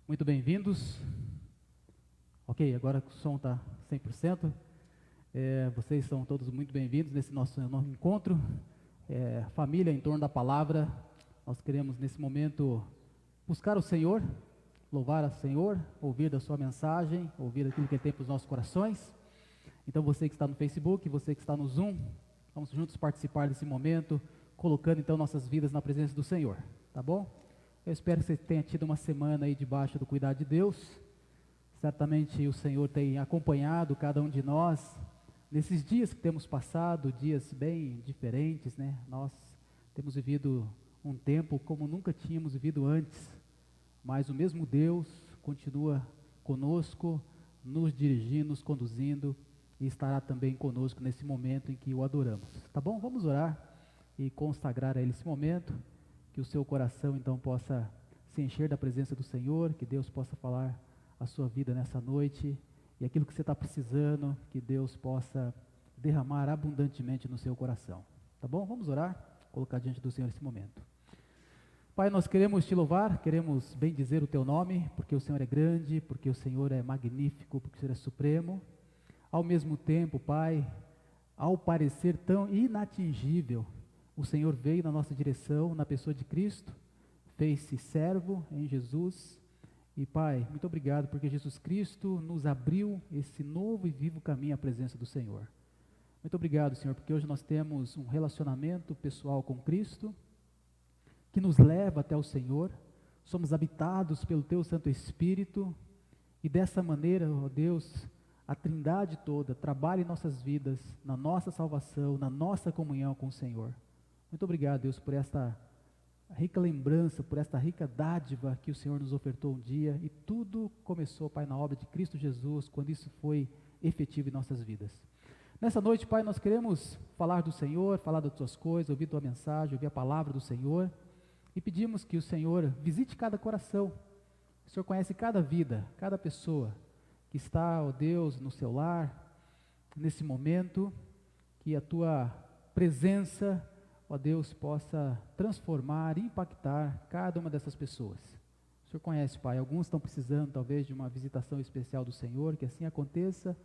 muito bem-vindos. Ok, agora o som está 100%. Vocês são todos muito bem-vindos nesse nosso encontro. Família em torno da palavra. Nós queremos nesse momento buscar o Senhor, louvar o Senhor, ouvir da sua mensagem, ouvir aquilo que Ele tem para os nossos corações. Então você que está no Facebook, você que está no Zoom, vamos juntos participar desse momento, colocando então nossas vidas na presença do Senhor, tá bom? Eu espero que você tenha tido uma semana aí debaixo do cuidado de Deus. Certamente o Senhor tem acompanhado cada um de nós nesses dias que temos passado, dias bem diferentes, né? Nós temos vivido um tempo como nunca tínhamos vivido antes, mas o mesmo Deus continua conosco, nos dirigindo, nos conduzindo e estará também conosco nesse momento em que o adoramos, tá bom? Vamos orar e consagrar a Ele esse momento, que o seu coração então possa se encher da presença do Senhor, que Deus possa falar a sua vida nessa noite, e aquilo que você está precisando, que Deus possa derramar abundantemente no seu coração, tá bom? Vamos orar, colocar diante do Senhor esse momento. Pai, nós queremos te louvar, queremos bendizer o teu nome, porque o Senhor é grande, porque o Senhor é magnífico, porque o Senhor é supremo. Ao mesmo tempo, Pai, ao parecer tão inatingível, o Senhor veio na nossa direção, na pessoa de Cristo, fez-se servo em Jesus. E Pai, muito obrigado porque Jesus Cristo nos abriu esse novo e vivo caminho à presença do Senhor. Muito obrigado, Senhor, porque hoje nós temos um relacionamento pessoal com Cristo, que nos leva até o Senhor, somos habitados pelo Teu Santo Espírito, e dessa maneira, ó Deus, a Trindade toda trabalha em nossas vidas, na nossa salvação, na nossa comunhão com o Senhor. Muito obrigado, Deus, por esta rica lembrança, por esta rica dádiva que o Senhor nos ofertou um dia, e tudo começou, Pai, na obra de Cristo Jesus, quando isso foi efetivo em nossas vidas. Nessa noite, Pai, nós queremos falar do Senhor, falar das Tuas coisas, ouvir Tua mensagem, ouvir a palavra do Senhor, e pedimos que o Senhor visite cada coração. O Senhor conhece cada vida, cada pessoa que está, ó Deus, no seu lar, nesse momento, que a Tua presença, ó Deus, possa transformar, impactar cada uma dessas pessoas. O Senhor conhece, Pai, alguns estão precisando talvez de uma visitação especial do Senhor, que assim aconteça.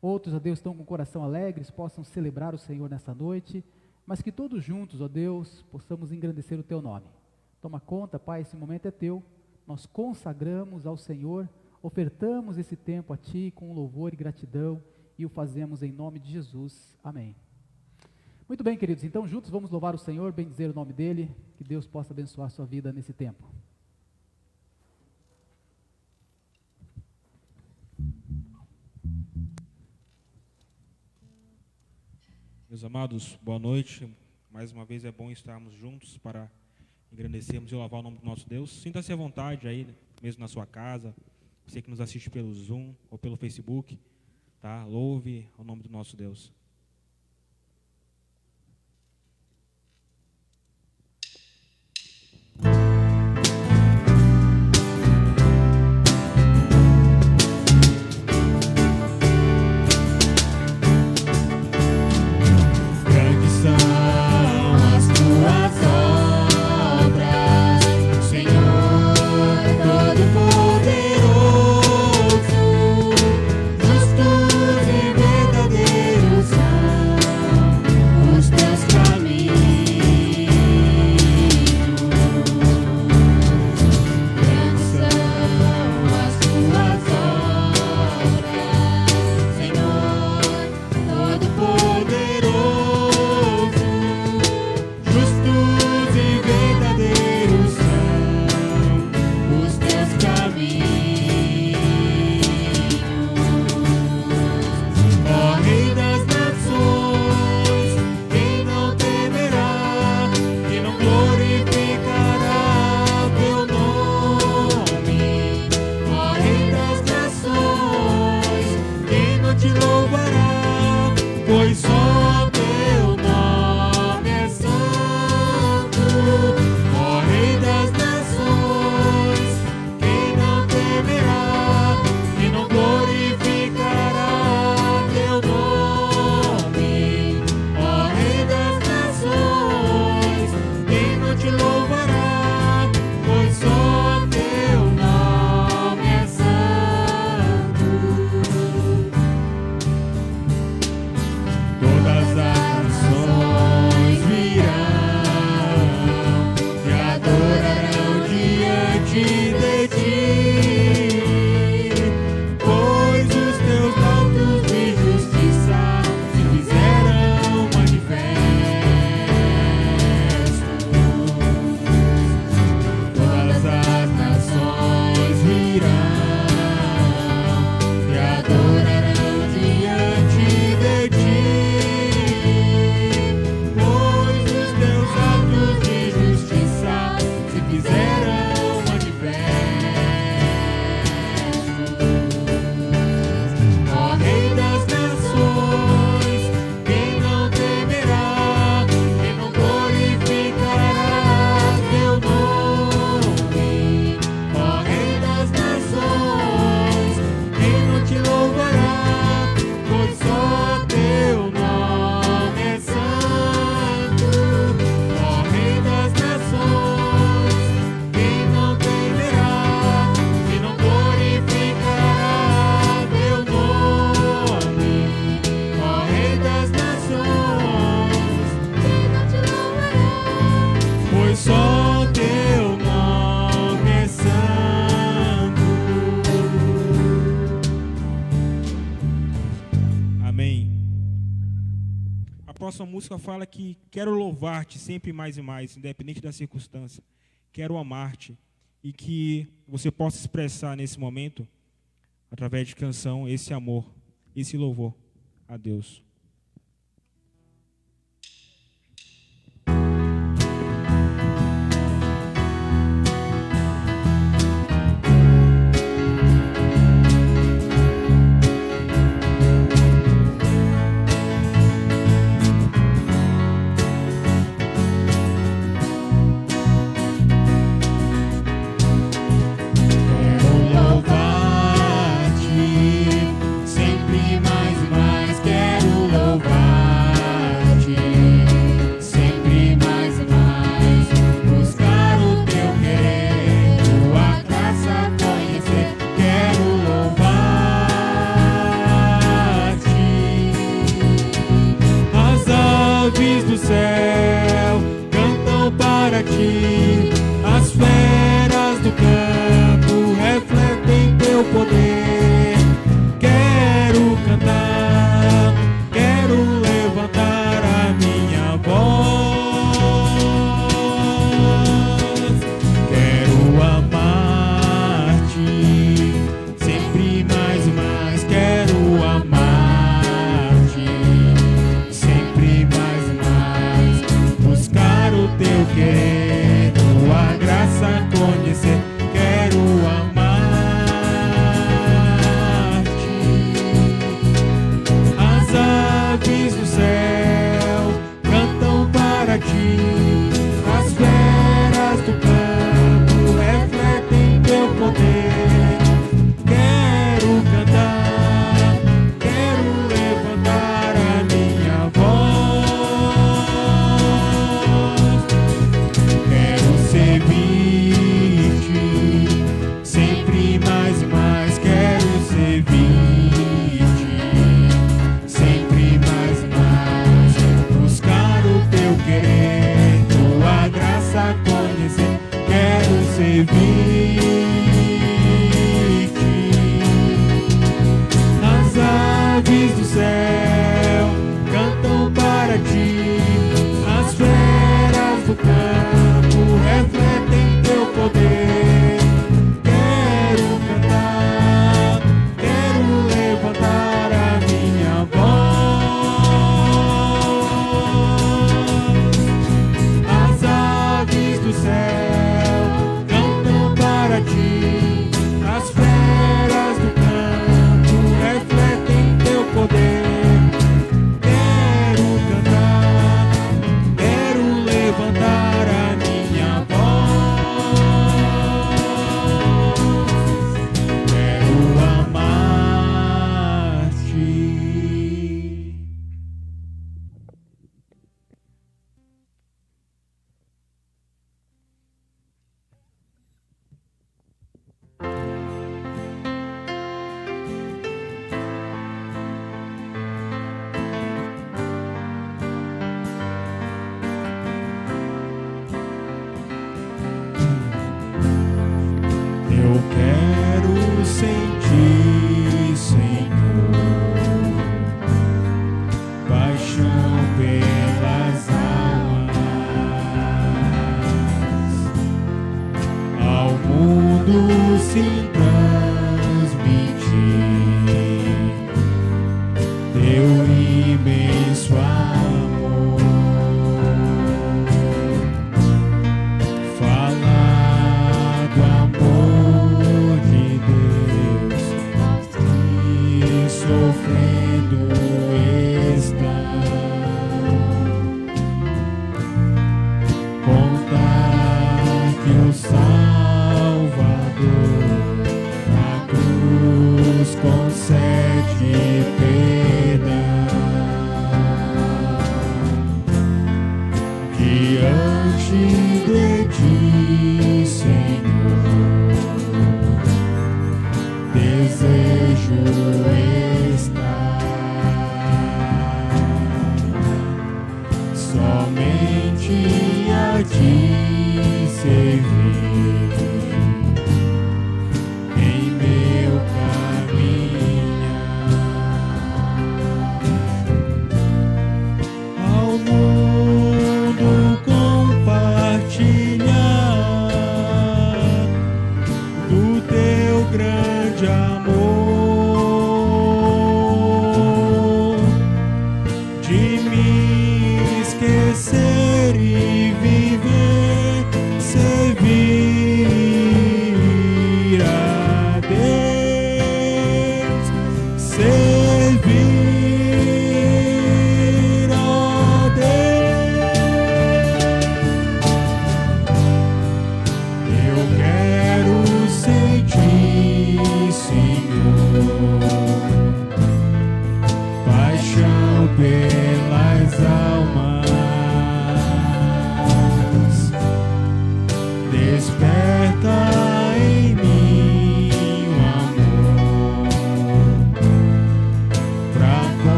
Outros, ó Deus, estão com o coração alegres, possam celebrar o Senhor nessa noite, mas que todos juntos, ó Deus, possamos engrandecer o Teu nome. Toma conta, Pai, esse momento é Teu, nós consagramos ao Senhor, ofertamos esse tempo a Ti com louvor e gratidão, e o fazemos em nome de Jesus. Amém. Muito bem, queridos, então juntos vamos louvar o Senhor, bendizer o nome dEle, que Deus possa abençoar a sua vida nesse tempo. Meus amados, boa noite. Mais uma vez é bom estarmos juntos para engrandecermos e louvar o nome do nosso Deus. Sinta-se à vontade aí, mesmo na sua casa, você que nos assiste pelo Zoom ou pelo Facebook, tá? Louve o nome do nosso Deus. Justos e verdadeiros próxima música fala que quero louvar-te sempre mais e mais, independente da circunstância. Quero amar-te. E que você possa expressar nesse momento, através de canção, esse amor, esse louvor a Deus. Quero louvar-te sempre mais e mais. Quero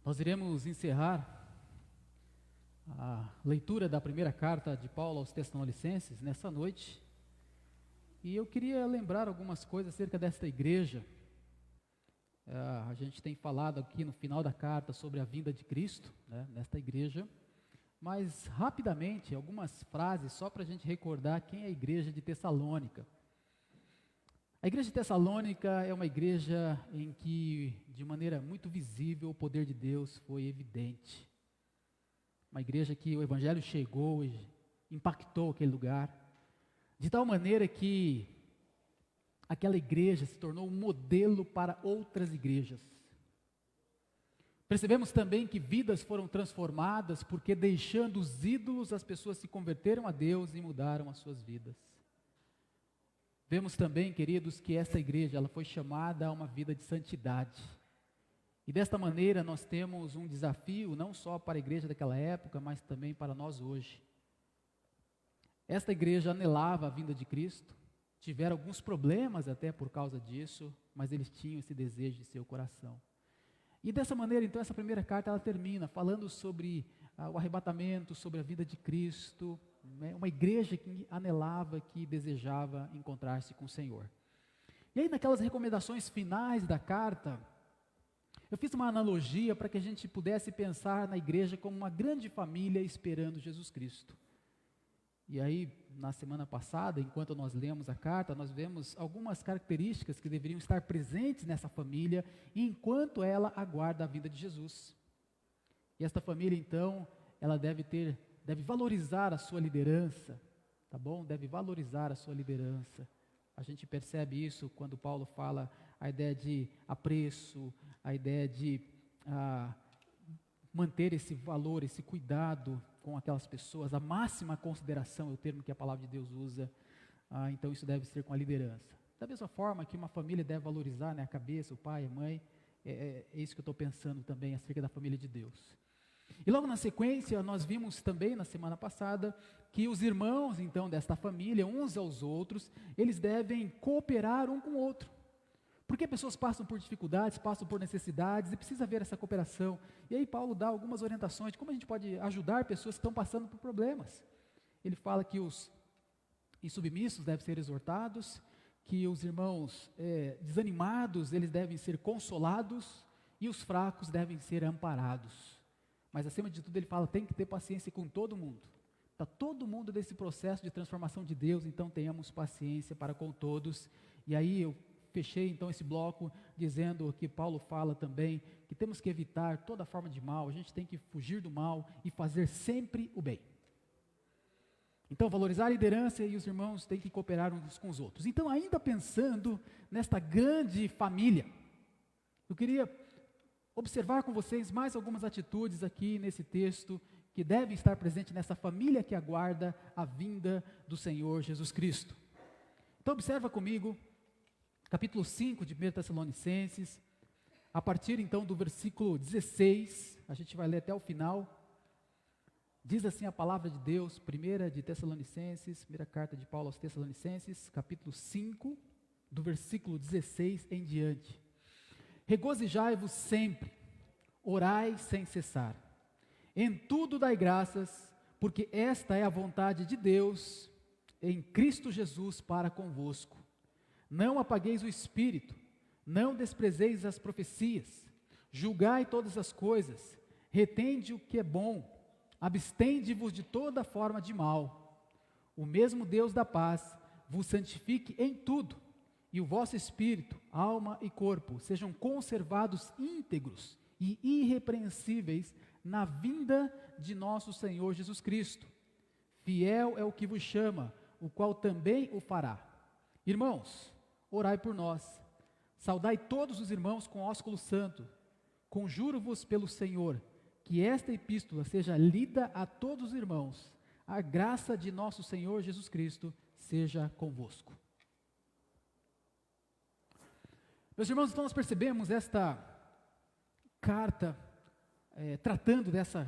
Nós iremos encerrar a leitura da primeira carta de Paulo aos Tessalonicenses nessa noite. E eu queria lembrar algumas coisas acerca desta igreja. A gente tem falado aqui no final da carta sobre a vinda de Cristo, né, nesta igreja. Mas, rapidamente, algumas frases só para a gente recordar quem é a igreja de Tessalônica. A igreja de Tessalônica é uma igreja em que, de maneira muito visível, o poder de Deus foi evidente. Uma igreja que o evangelho chegou e impactou aquele lugar, de tal maneira que aquela igreja se tornou um modelo para outras igrejas. Percebemos também que vidas foram transformadas, porque deixando os ídolos, as pessoas se converteram a Deus e mudaram as suas vidas. Vemos também, queridos, que essa igreja ela foi chamada a uma vida de santidade. E desta maneira nós temos um desafio, não só para a igreja daquela época, mas também para nós hoje. Esta igreja anelava a vinda de Cristo, tiveram alguns problemas até por causa disso, mas eles tinham esse desejo em seu coração. E dessa maneira, então, essa primeira carta ela termina falando sobre o arrebatamento, sobre a vida de Cristo, né? Uma igreja que anelava, que desejava encontrar-se com o Senhor. E aí, naquelas recomendações finais da carta, eu fiz uma analogia para que a gente pudesse pensar na igreja como uma grande família esperando Jesus Cristo. E aí, na semana passada, enquanto nós lemos a carta, nós vemos algumas características que deveriam estar presentes nessa família, enquanto ela aguarda a vinda de Jesus. E esta família, então, ela deve valorizar a sua liderança, tá bom? Deve valorizar a sua liderança. A gente percebe isso quando Paulo fala a ideia de apreço, a ideia de manter esse valor, esse cuidado com aquelas pessoas, a máxima consideração é o termo que a palavra de Deus usa, então isso deve ser com a liderança. Da mesma forma que uma família deve valorizar, né, a cabeça, o pai, a mãe, é isso que eu estou pensando também acerca da família de Deus. E logo na sequência, nós vimos também na semana passada, que os irmãos então desta família, uns aos outros, eles devem cooperar um com o outro. Porque pessoas passam por dificuldades, passam por necessidades e precisa haver essa cooperação. E aí Paulo dá algumas orientações de como a gente pode ajudar pessoas que estão passando por problemas. Ele fala que os insubmissos devem ser exortados, que os irmãos desanimados, eles devem ser consolados e os fracos devem ser amparados. Mas acima de tudo ele fala, tem que ter paciência com todo mundo. Está todo mundo nesse processo de transformação de Deus, então tenhamos paciência para com todos. E aí eu fechei então esse bloco dizendo que Paulo fala também que temos que evitar toda forma de mal, a gente tem que fugir do mal e fazer sempre o bem. Então valorizar a liderança e os irmãos têm que cooperar uns com os outros. Então ainda pensando nesta grande família, eu queria observar com vocês mais algumas atitudes aqui nesse texto que devem estar presentes nessa família que aguarda a vinda do Senhor Jesus Cristo. Então observa comigo capítulo 5 de 1 Tessalonicenses, a partir então do versículo 16, a gente vai ler até o final. Diz assim a palavra de Deus, 1 de Tessalonicenses, primeira carta de Paulo aos Tessalonicenses, capítulo 5, do versículo 16 em diante. Regozijai-vos sempre, orai sem cessar. Em tudo dai graças, porque esta é a vontade de Deus em Cristo Jesus para convosco. Não apagueis o espírito, não desprezeis as profecias, julgai todas as coisas, retende o que é bom, abstende-vos de toda forma de mal. O mesmo Deus da paz vos santifique em tudo, e o vosso espírito, alma e corpo sejam conservados íntegros e irrepreensíveis na vinda de nosso Senhor Jesus Cristo. Fiel é o que vos chama, o qual também o fará. Irmãos, orai por nós. Saudai todos os irmãos com ósculo santo. Conjuro-vos pelo Senhor, que esta epístola seja lida a todos os irmãos. A graça de nosso Senhor Jesus Cristo seja convosco. Meus irmãos, então nós percebemos esta carta tratando dessa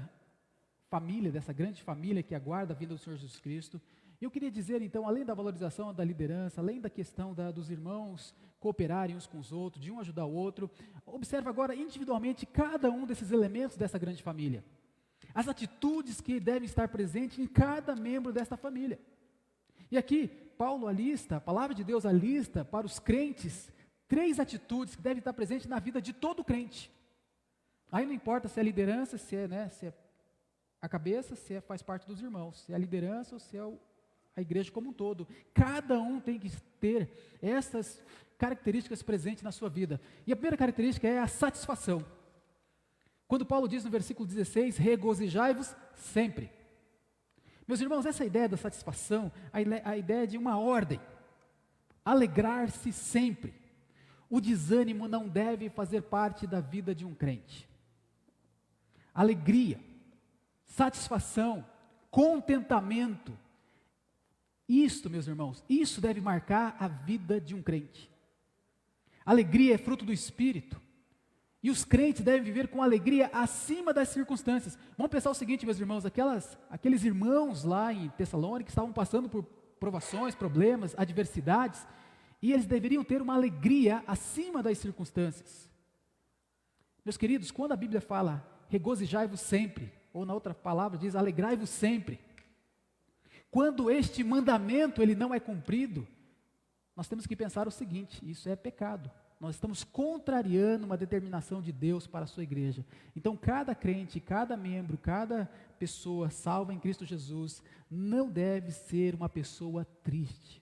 família, dessa grande família que aguarda a vinda do Senhor Jesus Cristo. Eu queria dizer então, além da valorização da liderança, além da questão dos irmãos cooperarem uns com os outros, de um ajudar o outro. Observa agora individualmente cada um desses elementos dessa grande família. As atitudes que devem estar presentes em cada membro desta família. E aqui, Paulo alista, a palavra de Deus alista para os crentes, 3 atitudes que devem estar presentes na vida de todo crente. Aí não importa se é liderança, se é a cabeça, se faz parte dos irmãos, se é a liderança ou se é a igreja como um todo. Cada um tem que ter essas características presentes na sua vida. E a primeira característica é a satisfação. Quando Paulo diz no versículo 16, regozijai-vos sempre. Meus irmãos, essa ideia da satisfação, a ideia de uma ordem, alegrar-se sempre. O desânimo não deve fazer parte da vida de um crente. Alegria, satisfação, contentamento, isto, meus irmãos, isso deve marcar a vida de um crente. Alegria é fruto do Espírito, e os crentes devem viver com alegria acima das circunstâncias. Vamos pensar o seguinte, meus irmãos, aqueles irmãos lá em Tessalônica que estavam passando por provações, problemas, adversidades, e eles deveriam ter uma alegria acima das circunstâncias. Meus queridos, quando a Bíblia fala regozijai-vos sempre, ou na outra palavra diz alegrai-vos sempre, quando este mandamento ele não é cumprido, nós temos que pensar o seguinte: isso é pecado. Nós estamos contrariando uma determinação de Deus para a sua igreja. Então, cada crente, cada membro, cada pessoa salva em Cristo Jesus, não deve ser uma pessoa triste.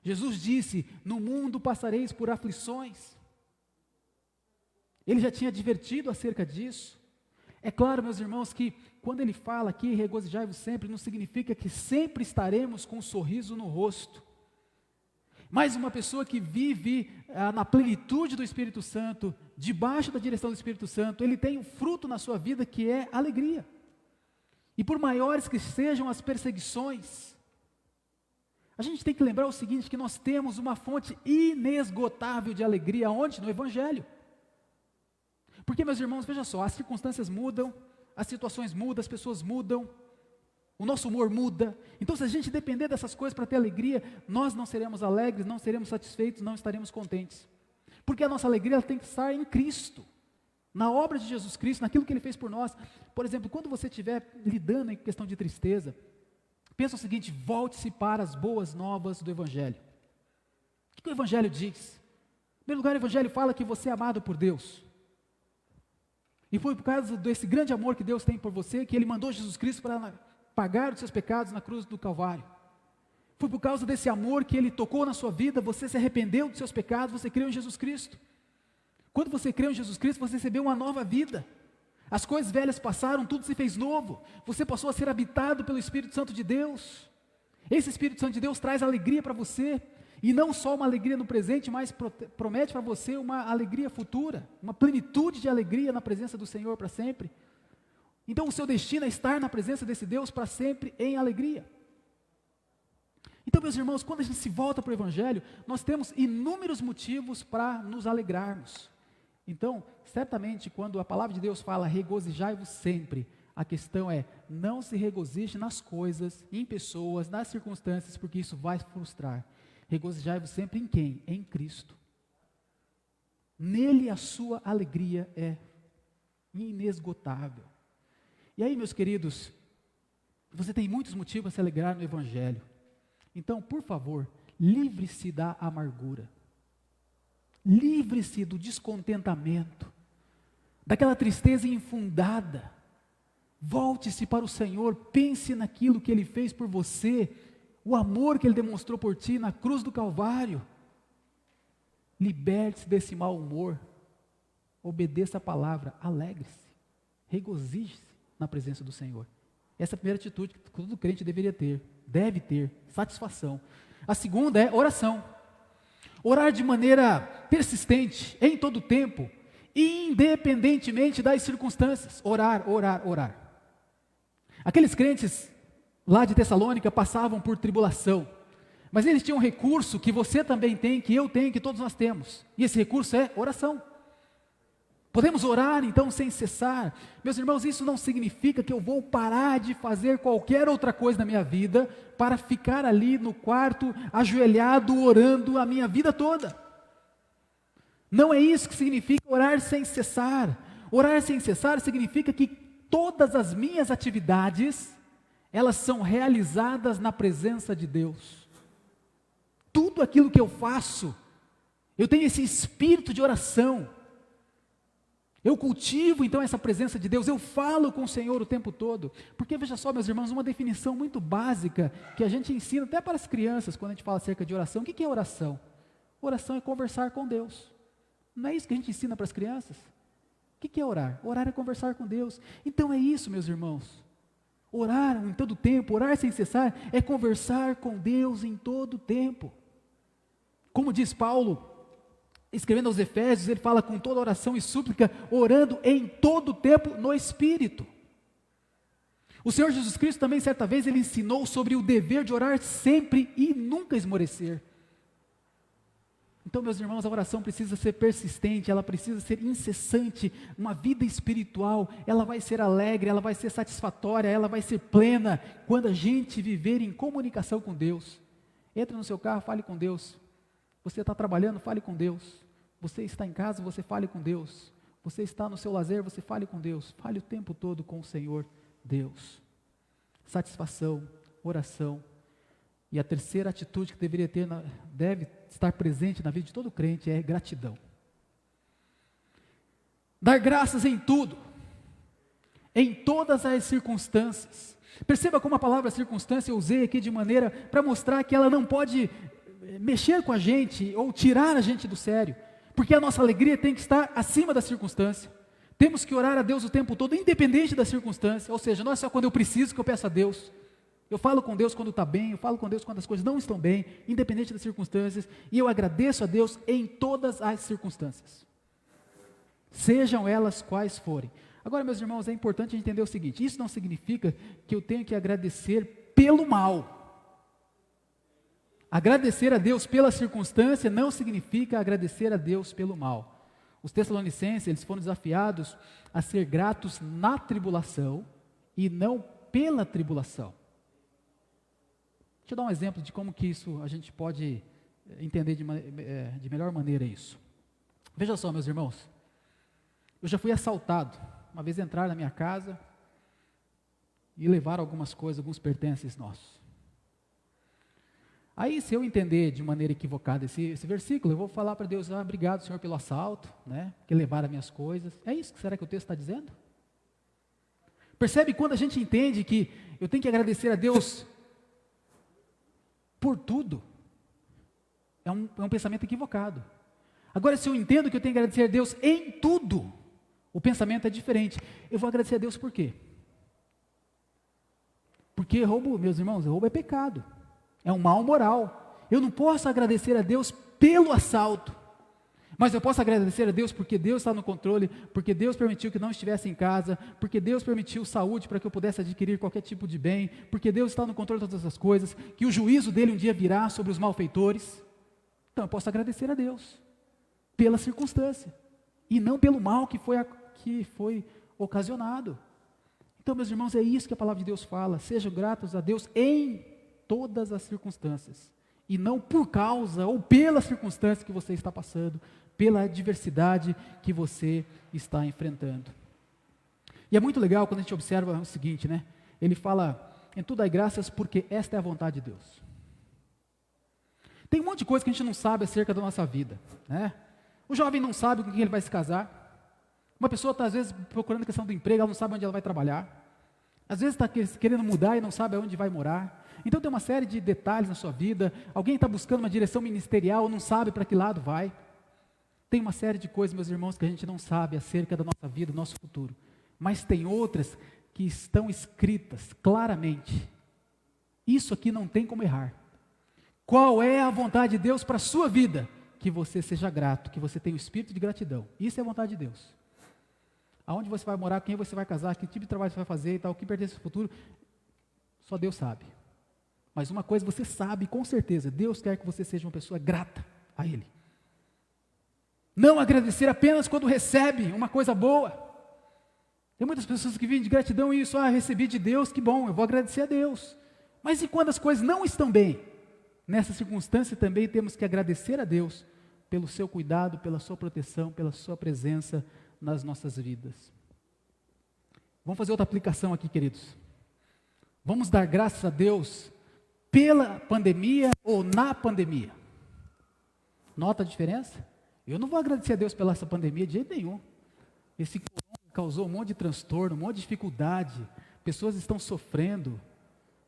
Jesus disse: no mundo passareis por aflições. Ele já tinha advertido acerca disso. É claro, meus irmãos, que quando ele fala aqui, regozijai-vos sempre, não significa que sempre estaremos com um sorriso no rosto. Mas uma pessoa que vive na plenitude do Espírito Santo, debaixo da direção do Espírito Santo, ele tem um fruto na sua vida que é alegria. E por maiores que sejam as perseguições, a gente tem que lembrar o seguinte, que nós temos uma fonte inesgotável de alegria, onde? No Evangelho. Porque, meus irmãos, veja só, as circunstâncias mudam, as situações mudam, as pessoas mudam, o nosso humor muda. Então, se a gente depender dessas coisas para ter alegria, nós não seremos alegres, não seremos satisfeitos, não estaremos contentes. Porque a nossa alegria ela tem que estar em Cristo, na obra de Jesus Cristo, naquilo que Ele fez por nós. Por exemplo, quando você estiver lidando em questão de tristeza, pensa o seguinte: volte-se para as boas novas do Evangelho. O que o Evangelho diz? Em primeiro lugar, o Evangelho fala que você é amado por Deus. E foi por causa desse grande amor que Deus tem por você, que Ele mandou Jesus Cristo para pagar os seus pecados na cruz do Calvário. Foi por causa desse amor que Ele tocou na sua vida, você se arrependeu dos seus pecados, você creu em Jesus Cristo. Quando você creu em Jesus Cristo, você recebeu uma nova vida. As coisas velhas passaram, tudo se fez novo. Você passou a ser habitado pelo Espírito Santo de Deus. Esse Espírito Santo de Deus traz alegria para você. E não só uma alegria no presente, mas promete para você uma alegria futura, uma plenitude de alegria na presença do Senhor para sempre. Então o seu destino é estar na presença desse Deus para sempre em alegria. Então, meus irmãos, quando a gente se volta para o Evangelho, nós temos inúmeros motivos para nos alegrarmos. Então, certamente, quando a palavra de Deus fala regozijai-vos sempre, a questão é, não se regozije nas coisas, em pessoas, nas circunstâncias, porque isso vai frustrar. Regozijai-vos sempre em quem? Em Cristo. Nele a sua alegria é inesgotável. E aí, meus queridos, você tem muitos motivos para se alegrar no Evangelho. Então, por favor, livre-se da amargura. Livre-se do descontentamento, daquela tristeza infundada. Volte-se para o Senhor, pense naquilo que Ele fez por você, o amor que Ele demonstrou por ti na cruz do Calvário. Liberte-se desse mau humor, obedeça a palavra, alegre-se, regozije-se na presença do Senhor. Essa é a primeira atitude que todo crente deveria ter, deve ter, satisfação. A segunda é oração. Orar de maneira persistente, em todo tempo, independentemente das circunstâncias. Orar, orar, orar. Aqueles crentes lá de Tessalônica passavam por tribulação, mas eles tinham um recurso que você também tem, que eu tenho, que todos nós temos, e esse recurso é oração. Podemos orar então sem cessar. Meus irmãos, isso não significa que eu vou parar de fazer qualquer outra coisa na minha vida, para ficar ali no quarto, ajoelhado, orando a minha vida toda. Não é isso que significa orar sem cessar. Orar sem cessar significa que todas as minhas atividades, elas são realizadas na presença de Deus. Tudo aquilo que eu faço, eu tenho esse espírito de oração. Eu cultivo então essa presença de Deus, eu falo com o Senhor o tempo todo. Porque veja só, meus irmãos, uma definição muito básica que a gente ensina até para as crianças quando a gente fala acerca de oração. O que é oração? Oração é conversar com Deus. Não é isso que a gente ensina para as crianças? O que é orar? Orar é conversar com Deus. Então é isso, meus irmãos. Orar em todo tempo, orar sem cessar, é conversar com Deus em todo tempo. Como diz Paulo, escrevendo aos Efésios, ele fala com toda oração e súplica, orando em todo tempo no Espírito. O Senhor Jesus Cristo também, certa vez, ele ensinou sobre o dever de orar sempre e nunca esmorecer. Então, meus irmãos, a oração precisa ser persistente, ela precisa ser incessante. Uma vida espiritual, ela vai ser alegre, ela vai ser satisfatória, ela vai ser plena, quando a gente viver em comunicação com Deus. Entra no seu carro, fale com Deus. Você está trabalhando, fale com Deus. Você está em casa, você fale com Deus. Você está no seu lazer, você fale com Deus. Fale o tempo todo com o Senhor Deus. Satisfação, oração. E a terceira atitude que deve estar presente na vida de todo crente é gratidão. Dar graças em tudo, em todas as circunstâncias. Perceba como a palavra circunstância eu usei aqui de maneira para mostrar que ela não pode mexer com a gente ou tirar a gente do sério, porque a nossa alegria tem que estar acima da circunstância. Temos que orar a Deus o tempo todo, independente da circunstância, ou seja, não é só quando eu preciso que eu peço a Deus. Eu falo com Deus quando está bem, eu falo com Deus quando as coisas não estão bem, independente das circunstâncias, e eu agradeço a Deus em todas as circunstâncias, sejam elas quais forem. Agora, meus irmãos, é importante entender o seguinte: isso não significa que eu tenho que agradecer pelo mal. Agradecer a Deus pela circunstância não significa agradecer a Deus pelo mal. Os Tessalonicenses, eles foram desafiados a ser gratos na tribulação e não pela tribulação. Deixa eu dar um exemplo de como que isso a gente pode entender de melhor maneira isso. Veja só, meus irmãos, eu já fui assaltado. Uma vez entraram na minha casa e levaram algumas coisas, alguns pertences nossos. Aí, se eu entender de maneira equivocada esse versículo, eu vou falar para Deus: obrigado, Senhor, pelo assalto, né, que levaram as minhas coisas. É isso que será que o texto está dizendo? Percebe quando a gente entende que eu tenho que agradecer a Deus por tudo? É um pensamento equivocado. Agora, se eu entendo que eu tenho que agradecer a Deus em tudo, o pensamento é diferente. Eu vou agradecer a Deus por quê? Porque roubo, meus irmãos, roubo é pecado. É um mal moral. Eu não posso agradecer a Deus pelo assalto, mas eu posso agradecer a Deus porque Deus está no controle, porque Deus permitiu que não estivesse em casa, porque Deus permitiu saúde para que eu pudesse adquirir qualquer tipo de bem, porque Deus está no controle de todas essas coisas, que o juízo dele um dia virá sobre os malfeitores. Então eu posso agradecer a Deus pela circunstância e não pelo mal que foi ocasionado. Então, meus irmãos, é isso que a palavra de Deus fala: sejam gratos a Deus em todas as circunstâncias, e não por causa ou pela circunstância que você está passando, pela adversidade que você está enfrentando. E é muito legal quando a gente observa o seguinte, né? Ele fala: em tudo dai graças, porque esta é a vontade de Deus. Tem um monte de coisa que a gente não sabe acerca da nossa vida, né? O jovem não sabe com quem ele vai se casar. Uma pessoa está às vezes procurando a questão do emprego, ela não sabe onde ela vai trabalhar. Às vezes está querendo mudar e não sabe aonde vai morar. Então tem uma série de detalhes na sua vida. Alguém está buscando uma direção ministerial, não sabe para que lado vai. Tem uma série de coisas, meus irmãos, que a gente não sabe acerca da nossa vida, do nosso futuro. Mas tem outras que estão escritas claramente. Isso aqui não tem como errar. Qual é a vontade de Deus para a sua vida? Que você seja grato, que você tenha o espírito de gratidão. Isso é a vontade de Deus. Aonde você vai morar, quem você vai casar, que tipo de trabalho você vai fazer e tal, o que pertence ao futuro, só Deus sabe. Mas uma coisa você sabe com certeza: Deus quer que você seja uma pessoa grata a Ele. Não agradecer apenas quando recebe uma coisa boa. Tem muitas pessoas que vivem de gratidão e isso: recebi de Deus, que bom, eu vou agradecer a Deus. Mas e quando as coisas não estão bem? Nessa circunstância também temos que agradecer a Deus pelo seu cuidado, pela sua proteção, pela sua presença nas nossas vidas. Vamos fazer outra aplicação aqui, queridos. Vamos dar graças a Deus pela pandemia ou na pandemia. Nota a diferença? Eu não vou agradecer a Deus pela essa pandemia de jeito nenhum. Esse corona causou um monte de transtorno, um monte de dificuldade. Pessoas estão sofrendo.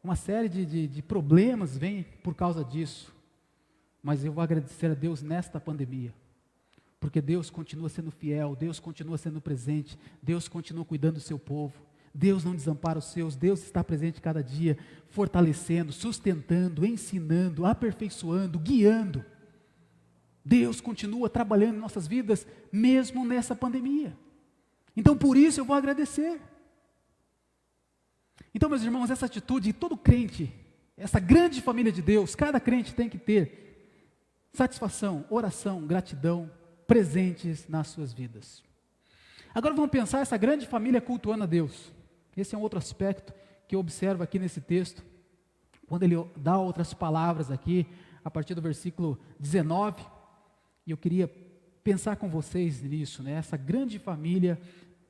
Uma série de problemas vem por causa disso. Mas eu vou agradecer a Deus nesta pandemia. Porque Deus continua sendo fiel, Deus continua sendo presente, Deus continua cuidando do seu povo. Deus não desampara os seus, Deus está presente cada dia, fortalecendo, sustentando, ensinando, aperfeiçoando, guiando. Deus continua trabalhando em nossas vidas, mesmo nessa pandemia. Então, por isso eu vou agradecer. Então, meus irmãos, essa atitude, todo crente, essa grande família de Deus, cada crente tem que ter satisfação, oração, gratidão, presentes nas suas vidas. Agora vamos pensar essa grande família cultuando a Deus. Esse é um outro aspecto que eu observo aqui nesse texto, quando ele dá outras palavras aqui, a partir do versículo 19, e eu queria pensar com vocês nisso, né? Essa grande família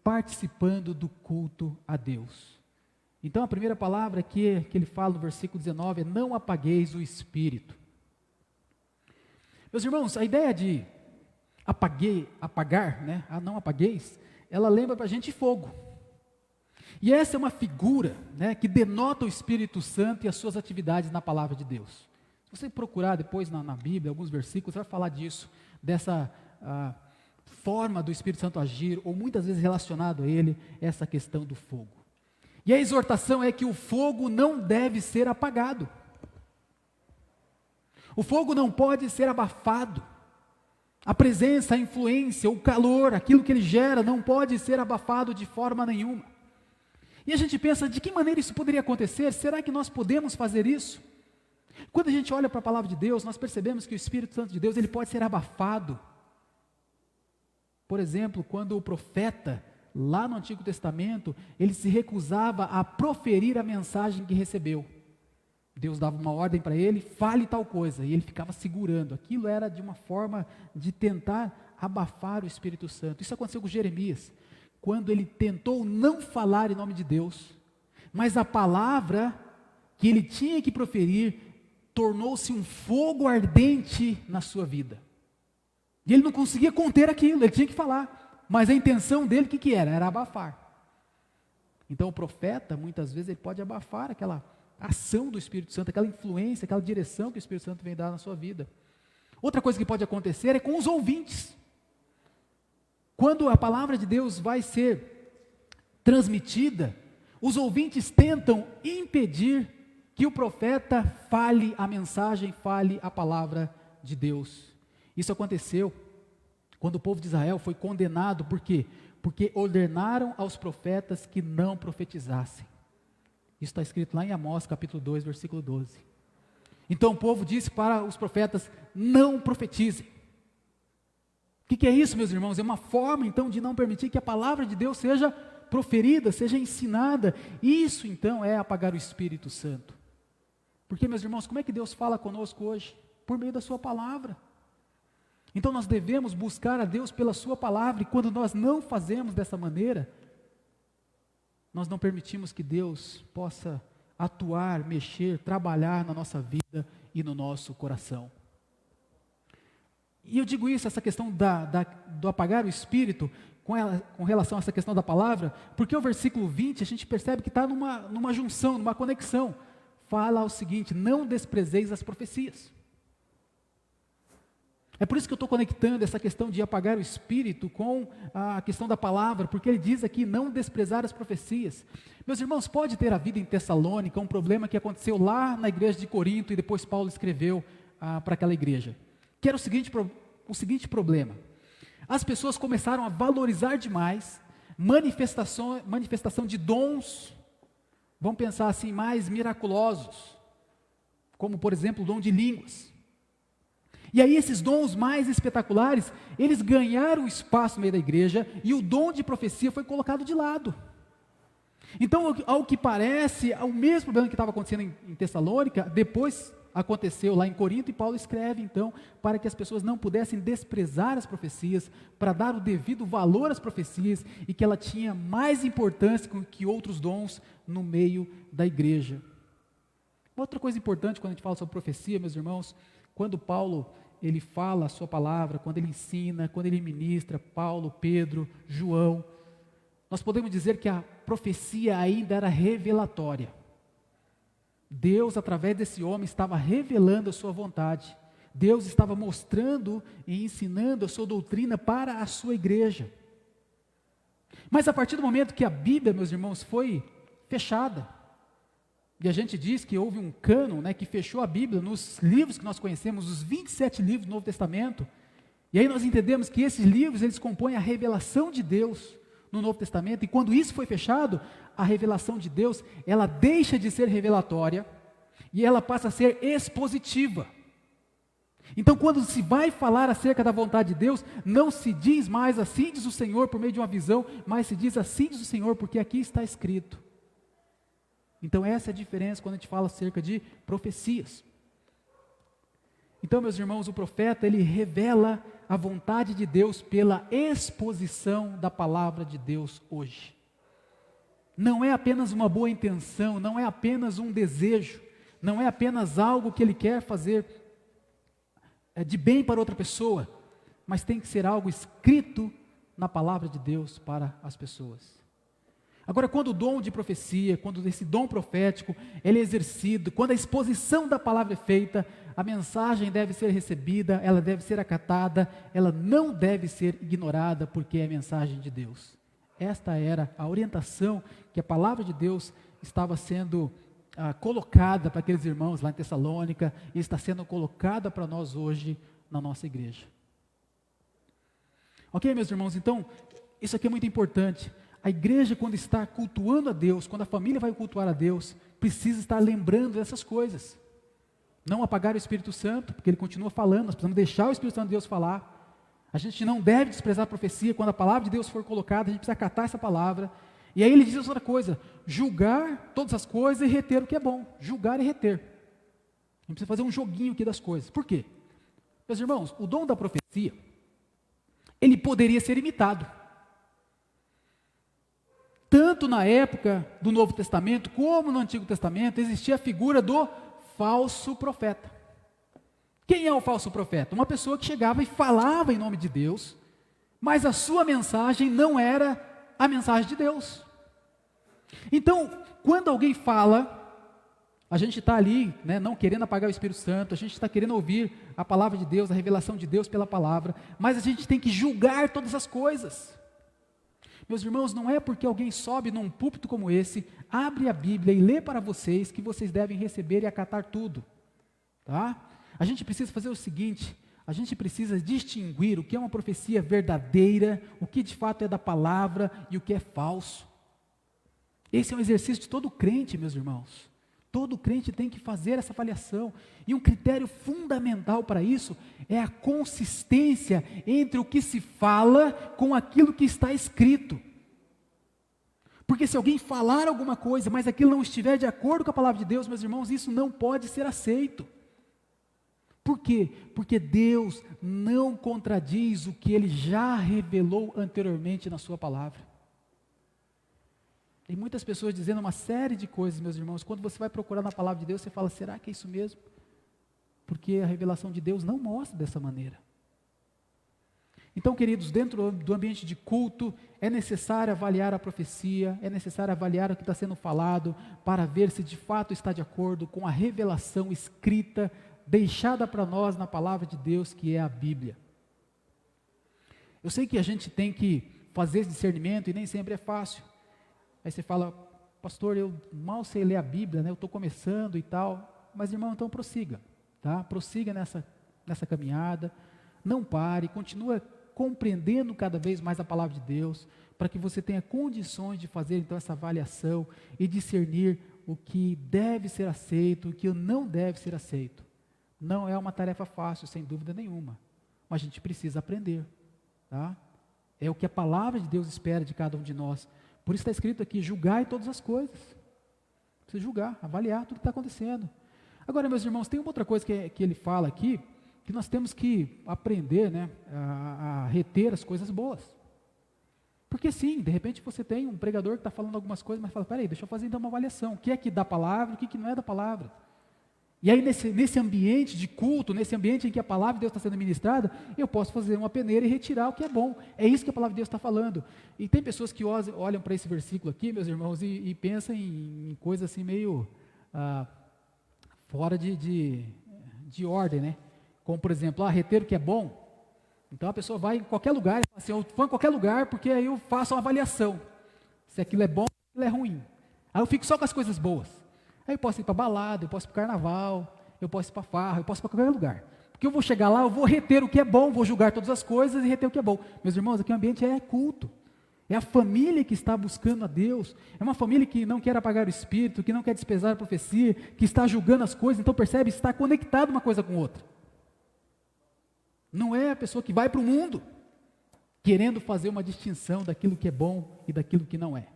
participando do culto a Deus. Então a primeira palavra que ele fala no versículo 19 é: não apagueis o espírito. Meus irmãos, a ideia de apagar, né? Não apagueis, ela lembra para a gente fogo. E essa é uma figura, né, que denota o Espírito Santo e as suas atividades na palavra de Deus. Se você procurar depois na Bíblia, alguns versículos, vai falar disso, dessa forma do Espírito Santo agir, ou muitas vezes relacionado a ele, essa questão do fogo. E a exortação é que o fogo não deve ser apagado. O fogo não pode ser abafado. A presença, a influência, o calor, aquilo que ele gera, não pode ser abafado de forma nenhuma. E a gente pensa, de que maneira isso poderia acontecer? Será que nós podemos fazer isso? Quando a gente olha para a palavra de Deus, nós percebemos que o Espírito Santo de Deus, ele pode ser abafado. Por exemplo, quando o profeta, lá no Antigo Testamento, ele se recusava a proferir a mensagem que recebeu. Deus dava uma ordem para ele, fale tal coisa, e ele ficava segurando. Aquilo era de uma forma de tentar abafar o Espírito Santo. Isso aconteceu com Jeremias, quando ele tentou não falar em nome de Deus, mas a palavra que ele tinha que proferir tornou-se um fogo ardente na sua vida. E ele não conseguia conter aquilo, ele tinha que falar. Mas a intenção dele, o que era? Era abafar. Então o profeta, muitas vezes, ele pode abafar aquela ação do Espírito Santo, aquela influência, aquela direção que o Espírito Santo vem dar na sua vida. Outra coisa que pode acontecer é com os ouvintes. Quando a palavra de Deus vai ser transmitida, os ouvintes tentam impedir que o profeta fale a mensagem, fale a palavra de Deus. Isso aconteceu quando o povo de Israel foi condenado, por quê? Porque ordenaram aos profetas que não profetizassem. Isso está escrito lá em Amós, capítulo 2, versículo 12. Então o povo disse para os profetas: não profetizem. O que é isso, meus irmãos? É uma forma, então, de não permitir que a palavra de Deus seja proferida, seja ensinada. Isso, então, é apagar o Espírito Santo. Porque, meus irmãos, como é que Deus fala conosco hoje? Por meio da sua palavra. Então, nós devemos buscar a Deus pela sua palavra, e quando nós não fazemos dessa maneira, nós não permitimos que Deus possa atuar, mexer, trabalhar na nossa vida e no nosso coração. E eu digo isso, essa questão do apagar o Espírito, com relação a essa questão da palavra, porque o versículo 20, a gente percebe que está numa junção, numa conexão. Fala o seguinte: não desprezeis as profecias. É por isso que eu estou conectando essa questão de apagar o Espírito com a questão da palavra, porque ele diz aqui, não desprezar as profecias. Meus irmãos, pode ter havido em Tessalônica um problema que aconteceu lá na igreja de Corinto, e depois Paulo escreveu para aquela igreja, que era o seguinte problema: as pessoas começaram a valorizar demais manifestação de dons, vamos pensar assim, mais miraculosos, como por exemplo o dom de línguas. E aí esses dons mais espetaculares, eles ganharam espaço no meio da igreja, e o dom de profecia foi colocado de lado. Então, ao que parece, o mesmo problema que estava acontecendo em Tessalônica, depois aconteceu lá em Corinto, e Paulo escreve então para que as pessoas não pudessem desprezar as profecias, para dar o devido valor às profecias, e que ela tinha mais importância que outros dons no meio da igreja. Outra coisa importante quando a gente fala sobre profecia, meus irmãos, quando Paulo ele fala a sua palavra, quando ele ensina, quando ele ministra, Paulo, Pedro, João, nós podemos dizer que a profecia ainda era revelatória. Deus, através desse homem, estava revelando a sua vontade. Deus estava mostrando e ensinando a sua doutrina para a sua igreja. Mas a partir do momento que a Bíblia, meus irmãos, foi fechada, e a gente diz que houve um cânon, que fechou a Bíblia nos livros que nós conhecemos, os 27 livros do Novo Testamento, e aí nós entendemos que esses livros, eles compõem a revelação de Deus no Novo Testamento, e quando isso foi fechado, a revelação de Deus, ela deixa de ser revelatória, e ela passa a ser expositiva. Então, quando se vai falar acerca da vontade de Deus, não se diz mais assim diz o Senhor por meio de uma visão, mas se diz assim diz o Senhor, porque aqui está escrito. Então, essa é a diferença quando a gente fala acerca de profecias. Então, meus irmãos, o profeta, ele revela a vontade de Deus pela exposição da palavra de Deus hoje. Não é apenas uma boa intenção, não é apenas um desejo, não é apenas algo que ele quer fazer de bem para outra pessoa, mas tem que ser algo escrito na palavra de Deus para as pessoas. Agora, quando o dom de profecia, quando esse dom profético ele é exercido, quando a exposição da palavra é feita, a mensagem deve ser recebida, ela deve ser acatada, ela não deve ser ignorada, porque é a mensagem de Deus. Esta era a orientação que a palavra de Deus estava sendo colocada para aqueles irmãos lá em Tessalônica, e está sendo colocada para nós hoje na nossa igreja. Ok, meus irmãos, então, isso aqui é muito importante. A igreja, quando está cultuando a Deus, quando a família vai cultuar a Deus, precisa estar lembrando dessas coisas. Não apagar o Espírito Santo, porque ele continua falando, nós precisamos deixar o Espírito Santo de Deus falar. A gente não deve desprezar a profecia, quando a palavra de Deus for colocada, a gente precisa acatar essa palavra. E aí ele diz outra coisa, julgar todas as coisas e reter o que é bom, julgar e reter. A gente precisa fazer um joguinho aqui das coisas. Por quê? Meus irmãos, o dom da profecia, ele poderia ser imitado. Tanto na época do Novo Testamento, como no Antigo Testamento, existia a figura do falso profeta. Quem é o falso profeta? Uma pessoa que chegava e falava em nome de Deus, mas a sua mensagem não era a mensagem de Deus. Então, quando alguém fala, a gente está ali, não querendo apagar o Espírito Santo, a gente está querendo ouvir a palavra de Deus, a revelação de Deus pela palavra, mas a gente tem que julgar todas as coisas. Meus irmãos, não é porque alguém sobe num púlpito como esse, abre a Bíblia e lê para vocês, que vocês devem receber e acatar tudo, tá? A gente precisa fazer o seguinte, a gente precisa distinguir o que é uma profecia verdadeira, o que de fato é da palavra e o que é falso. Esse é um exercício de todo crente, meus irmãos. Todo crente tem que fazer essa avaliação. E um critério fundamental para isso é a consistência entre o que se fala com aquilo que está escrito. Porque se alguém falar alguma coisa, mas aquilo não estiver de acordo com a palavra de Deus, meus irmãos, isso não pode ser aceito. Por quê? Porque Deus não contradiz o que Ele já revelou anteriormente na sua palavra. Tem muitas pessoas dizendo uma série de coisas, meus irmãos, quando você vai procurar na palavra de Deus, você fala, será que é isso mesmo? Porque a revelação de Deus não mostra dessa maneira. Então, queridos, dentro do ambiente de culto, é necessário avaliar a profecia, é necessário avaliar o que está sendo falado, para ver se de fato está de acordo com a revelação escrita, deixada para nós na palavra de Deus, que é a Bíblia. Eu sei que a gente tem que fazer esse discernimento, e nem sempre é fácil. Aí você fala, pastor, eu mal sei ler a Bíblia, eu estou começando e tal, mas irmão, então prossiga, tá? Prossiga nessa caminhada, não pare, continua compreendendo cada vez mais a palavra de Deus, para que você tenha condições de fazer então essa avaliação e discernir o que deve ser aceito, o que não deve ser aceito. Não é uma tarefa fácil, sem dúvida nenhuma, mas a gente precisa aprender, tá? É o que a palavra de Deus espera de cada um de nós. Por isso está escrito aqui, julgai todas as coisas. Precisa julgar, avaliar tudo que está acontecendo. Agora, meus irmãos, tem uma outra coisa que ele fala aqui, que nós temos que aprender, né, a reter as coisas boas. Porque sim, de repente você tem um pregador que está falando algumas coisas, mas fala, peraí, deixa eu fazer então uma avaliação, o que é que da palavra, o que não é da palavra. E aí nesse ambiente de culto, nesse ambiente em que a palavra de Deus está sendo ministrada, eu posso fazer uma peneira e retirar o que é bom. É isso que a palavra de Deus está falando. E tem pessoas que olham para esse versículo aqui, meus irmãos, e pensam em coisas assim meio fora de ordem, né? Como por exemplo, reter o que é bom. Então a pessoa vai em qualquer lugar e fala assim, eu vou em qualquer lugar porque aí eu faço uma avaliação. Se aquilo é bom, se aquilo é ruim. Aí eu fico só com as coisas boas. Aí eu posso ir para balada, eu posso ir para carnaval, eu posso ir para farra, eu posso ir para qualquer lugar. Porque eu vou chegar lá, eu vou reter o que é bom, vou julgar todas as coisas e reter o que é bom. Meus irmãos, aqui o ambiente é culto. É a família que está buscando a Deus. É uma família que não quer apagar o espírito, que não quer desprezar a profecia, que está julgando as coisas. Então percebe, está conectado uma coisa com outra. Não é a pessoa que vai para o mundo querendo fazer uma distinção daquilo que é bom e daquilo que não é.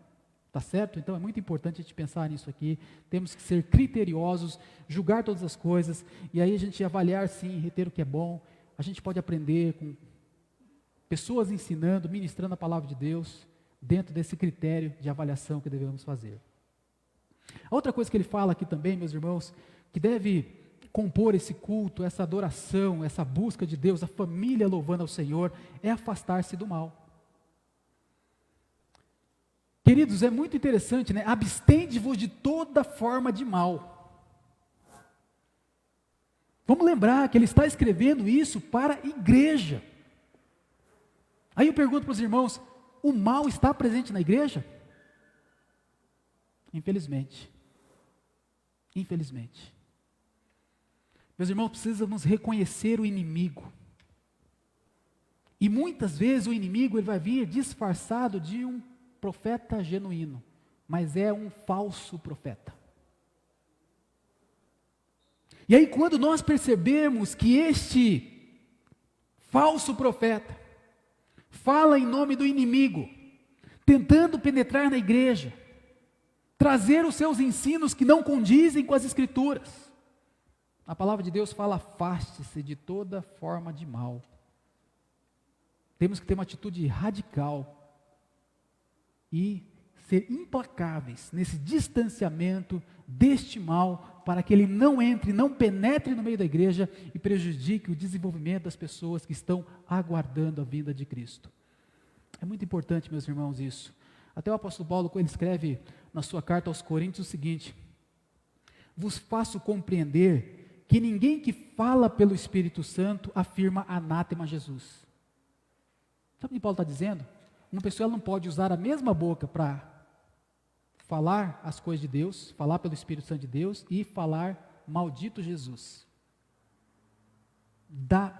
Tá certo? Então é muito importante a gente pensar nisso aqui. Temos que ser criteriosos, julgar todas as coisas, e aí a gente avaliar sim, reter o que é bom. A gente pode aprender com pessoas ensinando, ministrando a palavra de Deus, dentro desse critério de avaliação que devemos fazer. A outra coisa que ele fala aqui também, meus irmãos, que deve compor esse culto, essa adoração, essa busca de Deus, a família louvando ao Senhor, é afastar-se do mal. Queridos, é muito interessante, né? Abstende-vos de toda forma de mal. Vamos lembrar que ele está escrevendo isso para a igreja. Aí eu pergunto para os irmãos, o mal está presente na igreja? Infelizmente. Infelizmente. Meus irmãos, precisamos reconhecer o inimigo. E muitas vezes o inimigo ele vai vir disfarçado de um profeta genuíno, mas é um falso profeta. E aí quando nós percebemos que este falso profeta fala em nome do inimigo, tentando penetrar na igreja, trazer os seus ensinos que não condizem com as escrituras, a palavra de Deus fala, afaste-se de toda forma de mal. Temos que ter uma atitude radical e ser implacáveis nesse distanciamento deste mal, para que ele não entre, não penetre no meio da igreja e prejudique o desenvolvimento das pessoas que estão aguardando a vinda de Cristo. É muito importante, meus irmãos, isso. Até o apóstolo Paulo, quando ele escreve na sua carta aos Coríntios o seguinte: vos faço compreender que ninguém que fala pelo Espírito Santo afirma anátema a Jesus. Sabe o que Paulo está dizendo? Uma pessoa ela não pode usar a mesma boca para falar as coisas de Deus, falar pelo Espírito Santo de Deus e falar maldito Jesus. Da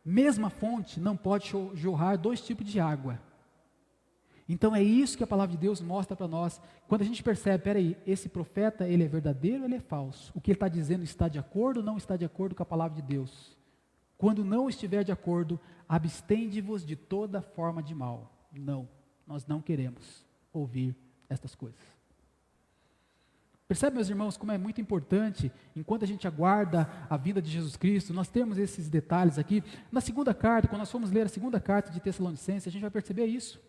mesma fonte não pode jorrar dois tipos de água. Então é isso que a palavra de Deus mostra para nós. Quando a gente percebe, peraí, esse profeta ele é verdadeiro ou ele é falso? O que ele está dizendo está de acordo ou não está de acordo com a palavra de Deus? Quando não estiver de acordo, abstende-vos de toda forma de mal. Não, nós não queremos ouvir estas coisas. Percebe, meus irmãos, como é muito importante, enquanto a gente aguarda a vinda de Jesus Cristo, nós temos esses detalhes aqui. Na segunda carta, quando nós formos ler a segunda carta de Tessalonicenses, a gente vai perceber isso.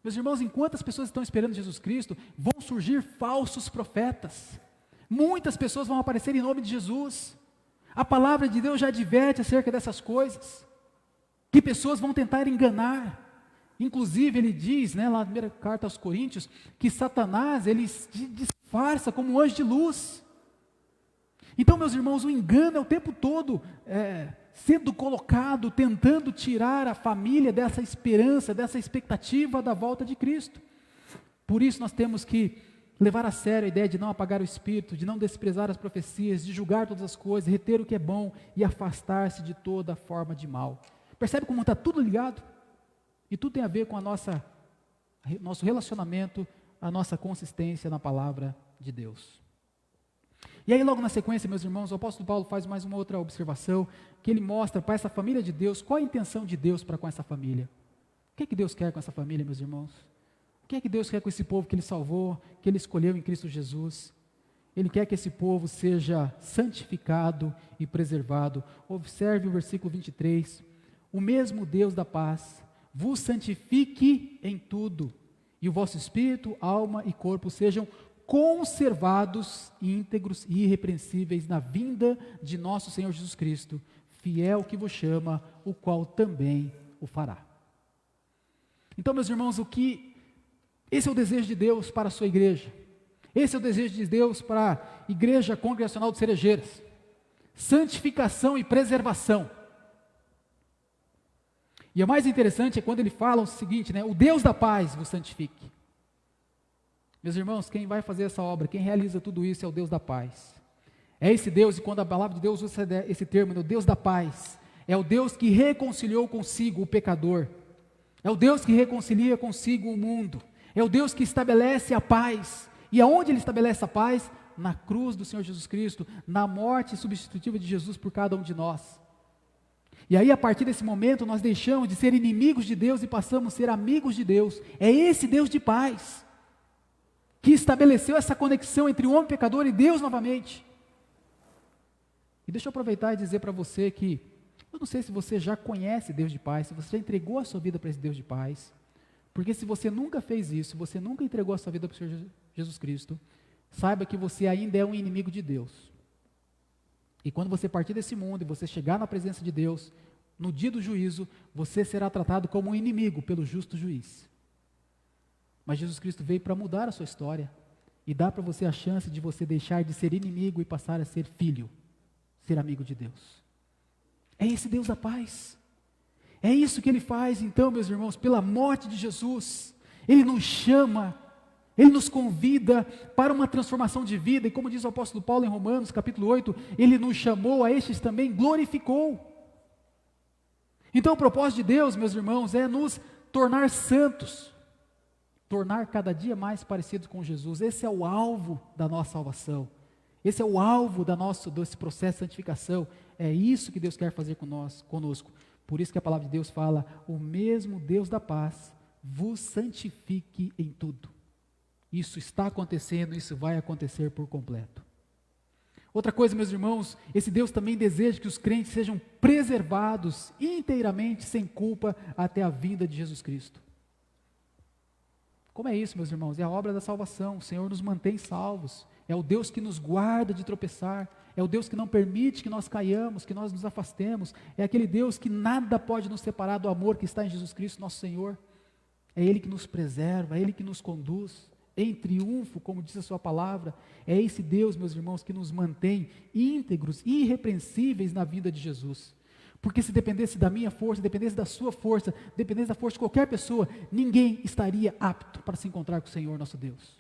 Meus irmãos, enquanto as pessoas estão esperando Jesus Cristo, vão surgir falsos profetas. Muitas pessoas vão aparecer em nome de Jesus. A palavra de Deus já adverte acerca dessas coisas, que pessoas vão tentar enganar. Inclusive ele diz, lá na primeira carta aos Coríntios, que Satanás, ele se disfarça como um anjo de luz. Então, meus irmãos, o engano é o tempo todo sendo colocado, tentando tirar a família dessa esperança, dessa expectativa da volta de Cristo. Por isso nós temos que levar a sério a ideia de não apagar o espírito, de não desprezar as profecias, de julgar todas as coisas, reter o que é bom e afastar-se de toda forma de mal. Percebe como está tudo ligado? E tudo tem a ver com nosso relacionamento, a nossa consistência na palavra de Deus. E aí logo na sequência, meus irmãos, o apóstolo Paulo faz mais uma outra observação, que ele mostra para essa família de Deus, qual a intenção de Deus para com essa família. O que é que Deus quer com essa família, meus irmãos? O que é que Deus quer com esse povo que Ele salvou, que Ele escolheu em Cristo Jesus? Ele quer que esse povo seja santificado e preservado. Observe o versículo 23. O mesmo Deus da paz vos santifique em tudo, e o vosso espírito, alma e corpo sejam conservados, íntegros e irrepreensíveis na vinda de nosso Senhor Jesus Cristo, fiel que vos chama, o qual também o fará. Então, meus irmãos, esse é o desejo de Deus para a sua igreja. Esse é o desejo de Deus para a Igreja Congregacional de Cerejeiras. Santificação e preservação. E o mais interessante é quando ele fala o seguinte, né? O Deus da paz vos santifique. Meus irmãos, quem vai fazer essa obra, quem realiza tudo isso é o Deus da paz. É esse Deus, e quando a palavra de Deus usa esse termo, o Deus da paz, é o Deus que reconciliou consigo o pecador. É o Deus que reconcilia consigo o mundo. É o Deus que estabelece a paz. E aonde ele estabelece a paz? Na cruz do Senhor Jesus Cristo, na morte substitutiva de Jesus por cada um de nós. E aí, a partir desse momento, nós deixamos de ser inimigos de Deus e passamos a ser amigos de Deus. É esse Deus de paz que estabeleceu essa conexão entre o homem pecador e Deus novamente. E deixa eu aproveitar e dizer para você que, eu não sei se você já conhece Deus de paz, se você já entregou a sua vida para esse Deus de paz, porque se você nunca fez isso, se você nunca entregou a sua vida para o Senhor Jesus Cristo, saiba que você ainda é um inimigo de Deus. E quando você partir desse mundo e você chegar na presença de Deus, no dia do juízo, você será tratado como um inimigo pelo justo juiz. Mas Jesus Cristo veio para mudar a sua história e dar para você a chance de você deixar de ser inimigo e passar a ser filho, ser amigo de Deus. É esse Deus da paz. É isso que Ele faz, então, meus irmãos, pela morte de Jesus. Ele nos chama, Ele nos convida para uma transformação de vida, e como diz o apóstolo Paulo em Romanos, capítulo 8, Ele nos chamou, a estes também glorificou. Então o propósito de Deus, meus irmãos, é nos tornar santos, tornar cada dia mais parecidos com Jesus. Esse é o alvo da nossa salvação, esse é o alvo desse processo de santificação. É isso que Deus quer fazer conosco. Por isso que a palavra de Deus fala, o mesmo Deus da paz vos santifique em tudo. Isso está acontecendo, isso vai acontecer por completo. Outra coisa, meus irmãos, esse Deus também deseja que os crentes sejam preservados inteiramente, sem culpa, até a vinda de Jesus Cristo. Como é isso, meus irmãos? É a obra da salvação. O Senhor nos mantém salvos. É o Deus que nos guarda de tropeçar. É o Deus que não permite que nós caiamos, que nós nos afastemos. É aquele Deus que nada pode nos separar do amor que está em Jesus Cristo, nosso Senhor. É Ele que nos preserva, é Ele que nos conduz em triunfo, como diz a sua palavra. É esse Deus, meus irmãos, que nos mantém íntegros, irrepreensíveis na vida de Jesus. Porque se dependesse da minha força, dependesse da sua força, dependesse da força de qualquer pessoa, ninguém estaria apto para se encontrar com o Senhor nosso Deus.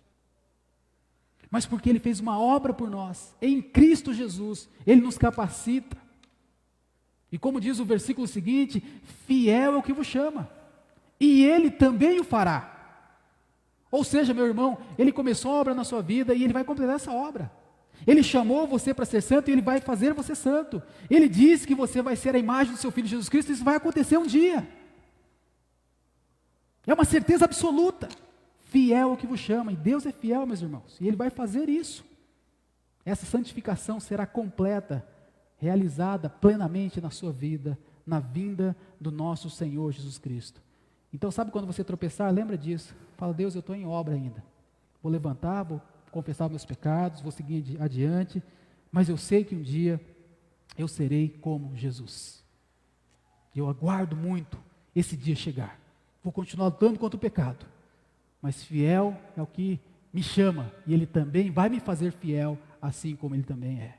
Mas porque Ele fez uma obra por nós, em Cristo Jesus, Ele nos capacita. E como diz o versículo seguinte, fiel é o que vos chama, e Ele também o fará. Ou seja, meu irmão, Ele começou a obra na sua vida e Ele vai completar essa obra. Ele chamou você para ser santo e Ele vai fazer você santo. Ele disse que você vai ser a imagem do seu Filho Jesus Cristo, e isso vai acontecer um dia. É uma certeza absoluta. Fiel é o que vos chama, e Deus é fiel, meus irmãos, e Ele vai fazer isso. Essa santificação será completa, realizada plenamente na sua vida, na vinda do nosso Senhor Jesus Cristo. Então, sabe quando você tropeçar, lembra disso. Fala, Deus, eu estou em obra ainda. Vou levantar, vou confessar meus pecados, vou seguir adiante, mas eu sei que um dia eu serei como Jesus. Eu aguardo muito esse dia chegar. Vou continuar lutando contra o pecado, mas fiel é o que me chama, e Ele também vai me fazer fiel, assim como Ele também é.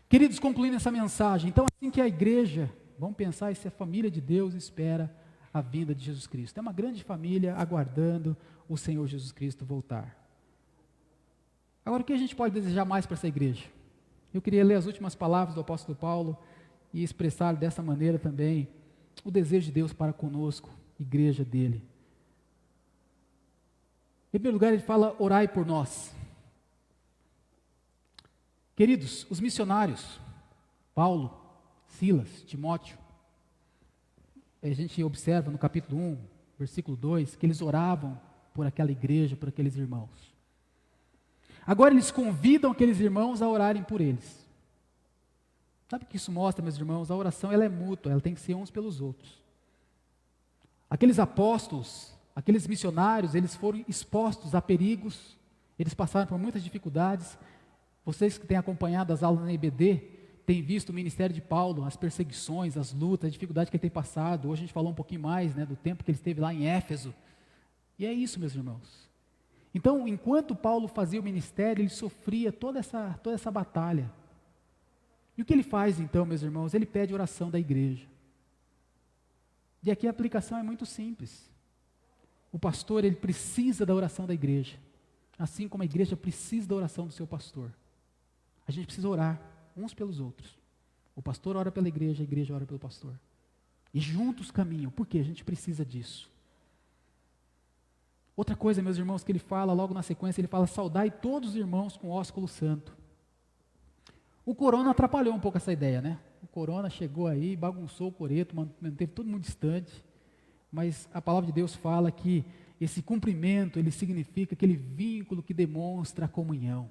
Queridos, concluindo essa mensagem, então assim que a igreja, vamos pensar, se a família de Deus espera a vinda de Jesus Cristo. É uma grande família aguardando o Senhor Jesus Cristo voltar. Agora, o que a gente pode desejar mais para essa igreja? Eu queria ler as últimas palavras do apóstolo Paulo e expressar dessa maneira também o desejo de Deus para conosco, igreja dele. Em primeiro lugar, ele fala, orai por nós. Queridos, os missionários, Paulo, Silas, Timóteo, a gente observa no capítulo 1, versículo 2, que eles oravam por aquela igreja, por aqueles irmãos. Agora eles convidam aqueles irmãos a orarem por eles. Sabe o que isso mostra, meus irmãos? A oração ela é mútua, ela tem que ser uns pelos outros. Aqueles apóstolos, aqueles missionários, eles foram expostos a perigos, eles passaram por muitas dificuldades. Vocês que têm acompanhado as aulas na IBD, têm visto o ministério de Paulo, as perseguições, as lutas, a dificuldade que ele tem passado. Hoje a gente falou um pouquinho mais, né, do tempo que ele esteve lá em Éfeso. E é isso, meus irmãos. Então, enquanto Paulo fazia o ministério, ele sofria toda essa batalha. E o que ele faz então, meus irmãos? Ele pede oração da igreja. E aqui a aplicação é muito simples. O pastor, ele precisa da oração da igreja, assim como a igreja precisa da oração do seu pastor. A gente precisa orar uns pelos outros. O pastor ora pela igreja, a igreja ora pelo pastor. E juntos caminham, porque a gente precisa disso. Outra coisa, meus irmãos, que ele fala logo na sequência, ele fala: saudai todos os irmãos com ósculo santo. O corona atrapalhou um pouco essa ideia, né? O corona chegou aí, bagunçou o coreto, manteve todo mundo distante. Mas a palavra de Deus fala que esse cumprimento, ele significa aquele vínculo que demonstra a comunhão.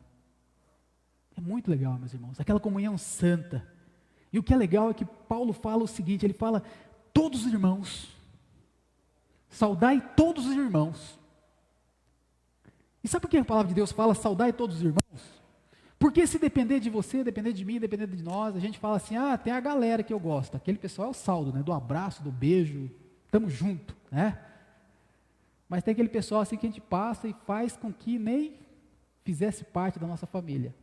É muito legal, meus irmãos, aquela comunhão santa. E o que é legal é que Paulo fala o seguinte, ele fala: todos os irmãos, saudai todos os irmãos. E sabe por que a palavra de Deus fala saudai todos os irmãos? Porque se depender de você, depender de mim, depender de nós, a gente fala assim: ah, tem a galera que eu gosto, aquele pessoal é o saldo, né, do abraço, do beijo, estamos juntos, né? Mas tem aquele pessoal assim que a gente passa e faz com que nem fizesse parte da nossa família.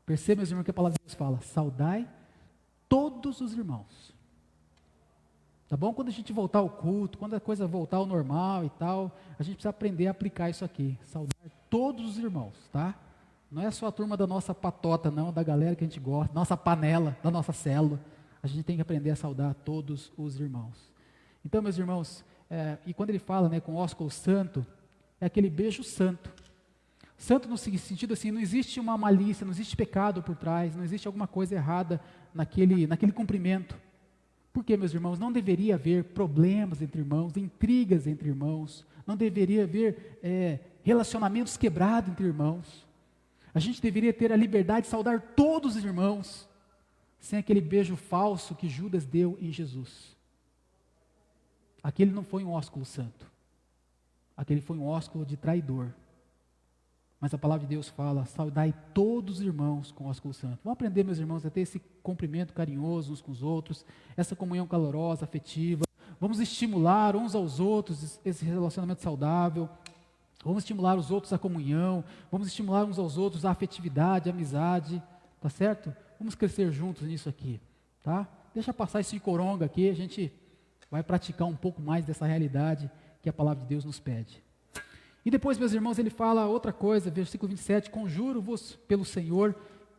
Perceba, meus irmãos, que a palavra de Deus fala: saudai todos os irmãos. Tá bom? Quando a gente voltar ao culto, quando a coisa voltar ao normal e tal, a gente precisa aprender a aplicar isso aqui. Saudar todos os irmãos, tá? Não é só a turma da nossa patota, não, da galera que a gente gosta, nossa panela, da nossa célula. A gente tem que aprender a saudar todos os irmãos. Então, meus irmãos, e quando ele fala, né, com ósculo santo, é aquele beijo santo. Santo no sentido assim, não existe uma malícia, não existe pecado por trás, não existe alguma coisa errada naquele cumprimento. Por quê, meus irmãos? Não deveria haver problemas entre irmãos, intrigas entre irmãos, não deveria haver relacionamentos quebrados entre irmãos. A gente deveria ter a liberdade de saudar todos os irmãos, sem aquele beijo falso que Judas deu em Jesus. Aquele não foi um ósculo santo, aquele foi um ósculo de traidor. Mas a palavra de Deus fala: saudai todos os irmãos com ósculo santo. Vamos aprender, meus irmãos, a ter esse cumprimento carinhoso uns com os outros, essa comunhão calorosa, afetiva. Vamos estimular uns aos outros esse relacionamento saudável. Vamos estimular os outros à comunhão, vamos estimular uns aos outros a afetividade, a amizade, tá certo? Vamos crescer juntos nisso aqui, tá? Deixa passar esse coronga aqui, a gente vai praticar um pouco mais dessa realidade que a palavra de Deus nos pede. E depois, meus irmãos, ele fala outra coisa, versículo 27, conjuro-vos pelo Senhor,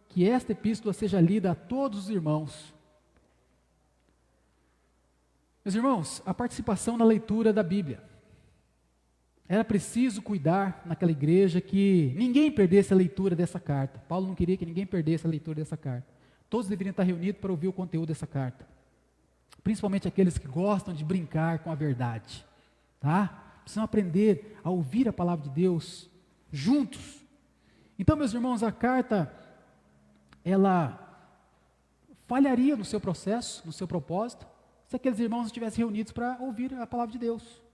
que esta epístola seja lida a todos os irmãos. Meus irmãos, a participação na leitura da Bíblia. Era preciso cuidar naquela igreja que ninguém perdesse a leitura dessa carta. Paulo não queria que ninguém perdesse a leitura dessa carta. Todos deveriam estar reunidos para ouvir o conteúdo dessa carta. Principalmente aqueles que gostam de brincar com a verdade. Tá? Precisam aprender a ouvir a palavra de Deus juntos. Então, meus irmãos, a carta, ela falharia no seu processo, no seu propósito, se aqueles irmãos não estivessem reunidos para ouvir a palavra de Deus.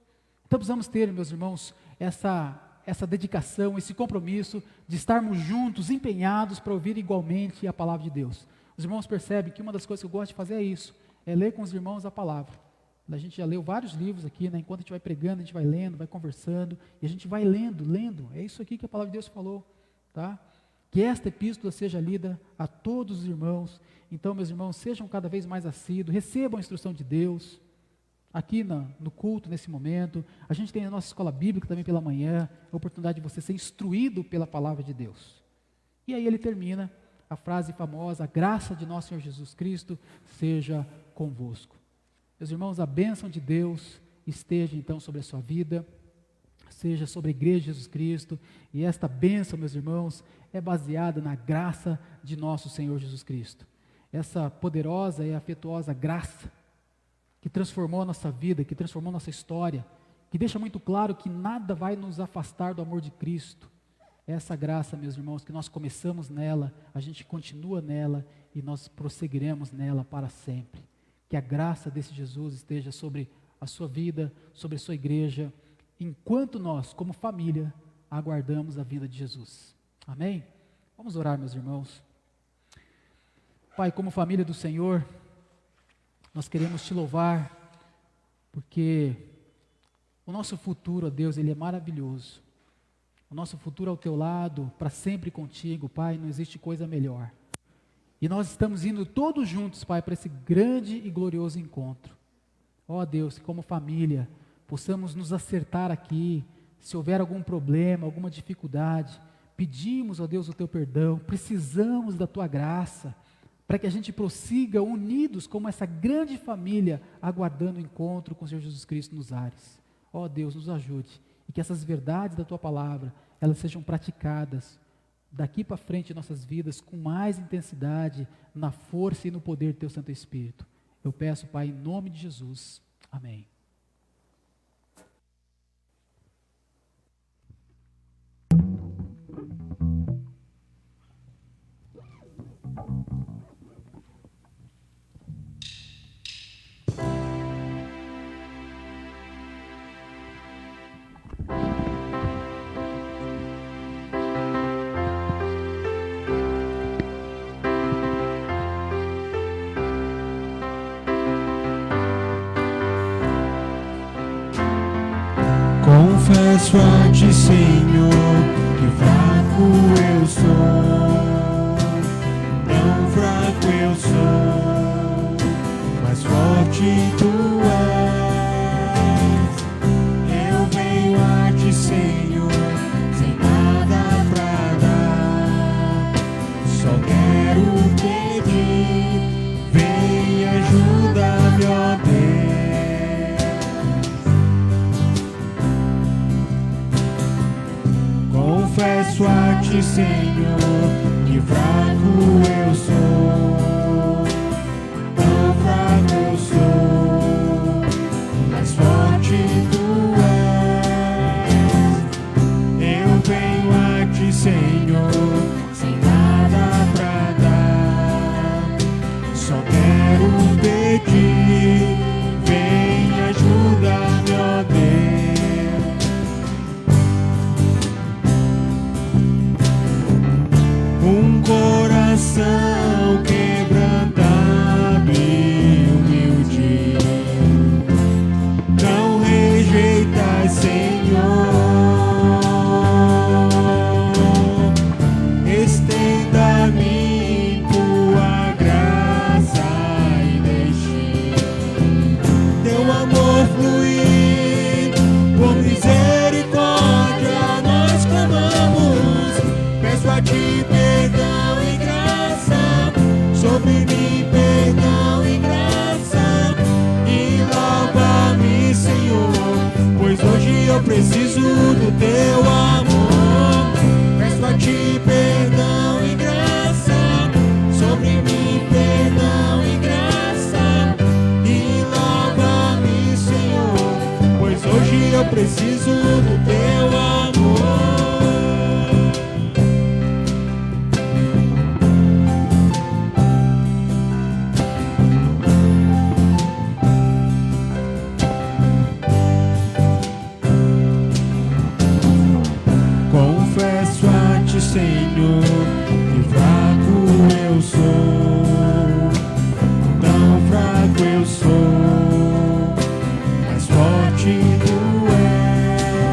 Então precisamos ter, meus irmãos, essa dedicação, esse compromisso de estarmos juntos, empenhados para ouvir igualmente a palavra de Deus. Os irmãos percebem que uma das coisas que eu gosto de fazer é isso, é ler com os irmãos a palavra. A gente já leu vários livros aqui, né? Enquanto a gente vai pregando, a gente vai lendo, vai conversando, e a gente vai lendo, é isso aqui que a palavra de Deus falou, tá? Que esta epístola seja lida a todos os irmãos. Então, meus irmãos, sejam cada vez mais assíduos, recebam a instrução de Deus, aqui no culto, nesse momento. A gente tem a nossa escola bíblica também pela manhã, a oportunidade de você ser instruído pela palavra de Deus. E aí ele termina a frase famosa: a graça de nosso Senhor Jesus Cristo seja convosco. Meus irmãos, a bênção de Deus esteja então sobre a sua vida, seja sobre a igreja de Jesus Cristo, e esta bênção, meus irmãos, é baseada na graça de nosso Senhor Jesus Cristo. Essa poderosa e afetuosa graça que transformou a nossa vida, que transformou a nossa história, que deixa muito claro que nada vai nos afastar do amor de Cristo, Essa graça, meus irmãos, que nós começamos nela, a gente continua nela e nós prosseguiremos nela para sempre. Que a graça desse Jesus esteja sobre a sua vida, sobre a sua igreja, enquanto nós, como família, aguardamos a vinda de Jesus. Amém? Vamos orar, meus irmãos. Pai, como família do Senhor, nós queremos te louvar, porque o nosso futuro, ó Deus, ele é maravilhoso. O nosso futuro ao teu lado, para sempre contigo, Pai, não existe coisa melhor. E nós estamos indo todos juntos, Pai, para esse grande e glorioso encontro. Ó Deus, que como família, possamos nos acertar aqui, se houver algum problema, alguma dificuldade, pedimos, ó Deus, o teu perdão, precisamos da tua graça, para que a gente prossiga unidos como essa grande família, aguardando o encontro com o Senhor Jesus Cristo nos ares. Ó Deus, nos ajude, e que essas verdades da tua palavra, elas sejam praticadas daqui para frente em nossas vidas com mais intensidade, na força e no poder do teu Santo Espírito. Eu peço, Pai, em nome de Jesus. Amém. Confesso a ti, Senhor, que fraco eu sou, tão fraco eu sou, mas forte tu és. Eu venho a ti, Senhor, sem nada pra dar, só quero pedir, vem ajuda-me, ó Deus. Confesso a ti, Senhor, que fraco eu sou, tão fraco eu sou, mas forte tu és. Eu venho a ti, Senhor, sem nada pra dar, só quero pedir, vem ajuda-me, ó Deus. Um coração quebrantado e humilde, não rejeitas, Senhor. Estenda-me tua graça e deixe teu amor fluir. Com misericórdia nós clamamos, peço a ti perdão e graça, sobre mim perdão e graça, e lava-me, Senhor, pois hoje eu preciso do teu amor. Peço a ti perdão e graça, sobre mim perdão e graça, e lava-me, Senhor, pois hoje eu preciso do teu amor. Confesso a ti, Senhor, que fraco eu sou, tão fraco eu sou, mas forte tu és.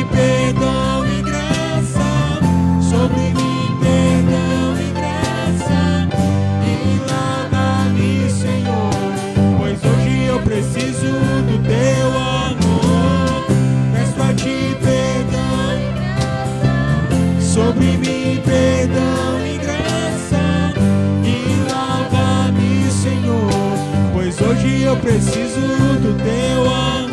mim perdão e graça, sobre mim perdão e graça, e lava-me, Senhor, pois hoje eu preciso do teu amor. Peço a ti perdão, sobre mim perdão e graça, e lava-me, Senhor, pois hoje eu preciso do teu amor.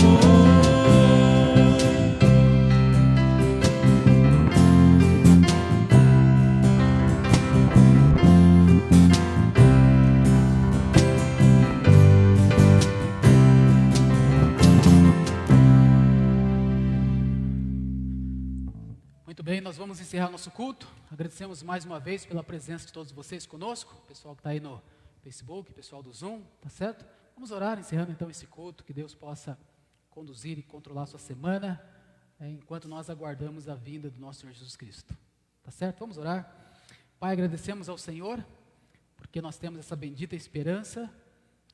Muito bem, nós vamos encerrar nosso culto. Agradecemos mais uma vez pela presença de todos vocês conosco, o pessoal que está aí no Facebook, o pessoal do Zoom, tá certo? Vamos orar, encerrando então esse culto, que Deus possa conduzir e controlar a sua semana, enquanto nós aguardamos a vinda do nosso Senhor Jesus Cristo, tá certo? Vamos orar. Pai, agradecemos ao Senhor, porque nós temos essa bendita esperança.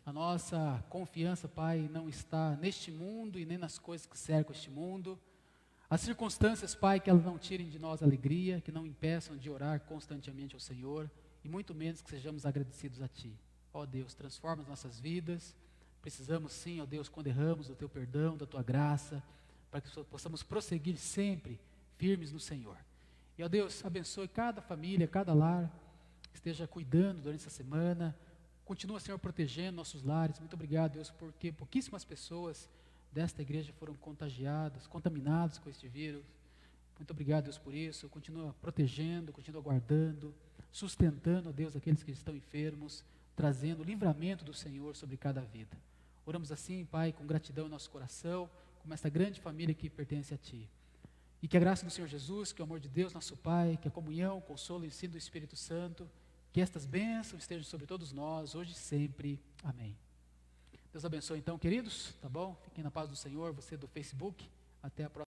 A nossa confiança, Pai, não está neste mundo e nem nas coisas que cercam este mundo. As circunstâncias, Pai, que elas não tirem de nós a alegria, que não impeçam de orar constantemente ao Senhor, e muito menos que sejamos agradecidos a Ti. Ó Deus, transforma as nossas vidas. Precisamos sim, ó Deus, quando erramos, do Teu perdão, da Tua graça, para que possamos prosseguir sempre firmes no Senhor. E ó Deus, abençoe cada família, cada lar, que esteja cuidando durante essa semana. Continua, Senhor, protegendo nossos lares. Muito obrigado, Deus, porque pouquíssimas pessoas desta igreja foram contaminadas com este vírus. Muito obrigado, Deus, por isso. Continua protegendo, continua guardando, sustentando, ó Deus, aqueles que estão enfermos, trazendo o livramento do Senhor sobre cada vida. Oramos assim, Pai, com gratidão em nosso coração, como esta grande família que pertence a Ti. E que a graça do Senhor Jesus, que o amor de Deus, nosso Pai, que a comunhão, o consolo e o ensino do Espírito Santo, que estas bênçãos estejam sobre todos nós, hoje e sempre. Amém. Deus abençoe então, queridos, tá bom? Fiquem na paz do Senhor, você do Facebook, até a próxima.